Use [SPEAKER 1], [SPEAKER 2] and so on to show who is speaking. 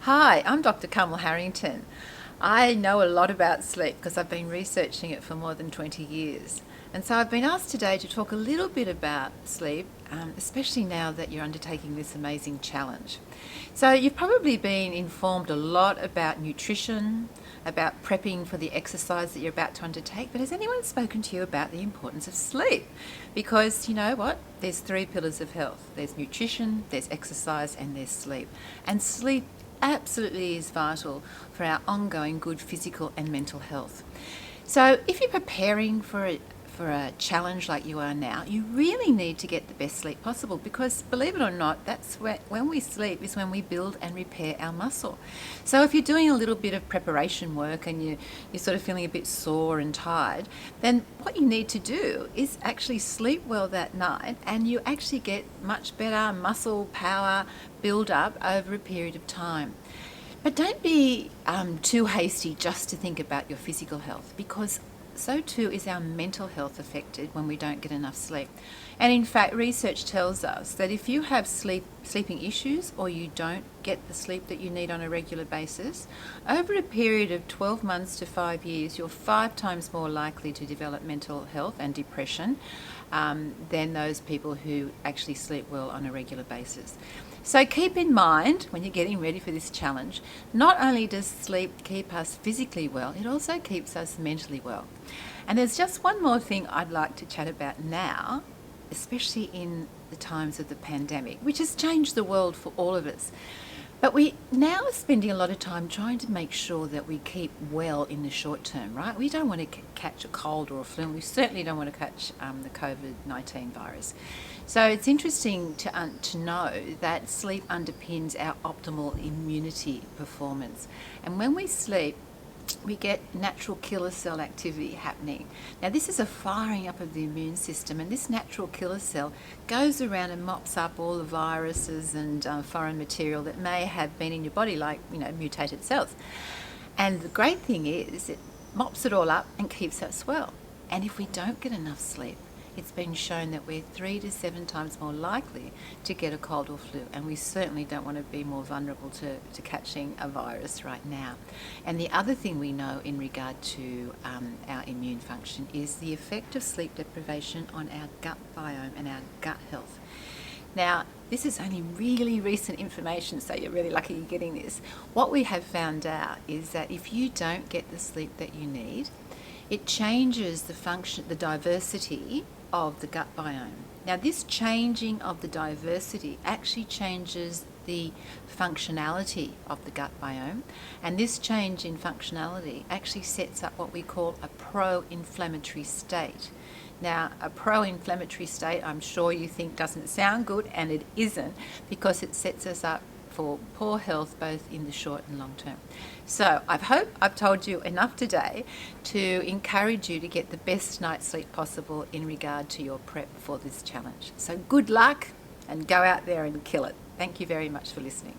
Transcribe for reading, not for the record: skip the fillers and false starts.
[SPEAKER 1] Hi, I'm Dr. Carmel Harrington. I know a lot about sleep because I've been researching it for more than 20 years. And so I've been asked today to talk a little bit about sleep, especially now that you're undertaking this amazing challenge. So you've probably been informed a lot about nutrition, about prepping for the exercise that you're about to undertake, but has anyone spoken to you about the importance of sleep? Because you know what? There's three pillars of health. There's nutrition, there's exercise, and there's sleep. And sleep absolutely is vital for our ongoing good physical and mental health. So if you're preparing for a challenge like you are now, you really need to get the best sleep possible because, believe it or not, that's when we sleep is when we build and repair our muscle. So if you're doing a little bit of preparation work and you're sort of feeling a bit sore and tired, then what you need to do is actually sleep well that night and you actually get much better muscle power build up over a period of time. But don't be too hasty just to think about your physical health, because so too is our mental health affected when we don't get enough sleep. And in fact, research tells us that if you have sleeping issues or you don't get the sleep that you need on a regular basis, over a period of 12 months to 5 years, you're 5 times more likely to develop mental health and depression than those people who actually sleep well on a regular basis. So keep in mind when you're getting ready for this challenge, not only does sleep keep us physically well, it also keeps us mentally well. And there's just one more thing I'd like to chat about now, especially in the times of the pandemic, which has changed the world for all of us. But we now are spending a lot of time trying to make sure that we keep well in the short term, right? We don't want to catch a cold or a flu, and we certainly don't want to catch the COVID-19 virus. So it's interesting to know that sleep underpins our optimal immunity performance. And when we sleep, we get natural killer cell activity happening. Now this is a firing up of the immune system, and this natural killer cell goes around and mops up all the viruses and foreign material that may have been in your body, like mutated cells. And the great thing is it mops it all up and keeps us well. And if we don't get enough sleep, it's been shown that we're 3 to 7 times more likely to get a cold or flu, and we certainly don't want to be more vulnerable to catching a virus right now. And the other thing we know in regard to our immune function is the effect of sleep deprivation on our gut biome and our gut health. Now, this is only really recent information, so you're really lucky you're getting this. What we have found out is that if you don't get the sleep that you need, it changes the function, the diversity of the gut biome. Now, this changing of the diversity actually changes the functionality of the gut biome, and this change in functionality actually sets up what we call a pro-inflammatory state. Now, a pro-inflammatory state, I'm sure you think doesn't sound good, and it isn't, because it sets us up for poor health both in the short and long term. So I hope I've told you enough today to encourage you to get the best night's sleep possible in regard to your prep for this challenge. So good luck and go out there and kill it. Thank you very much for listening.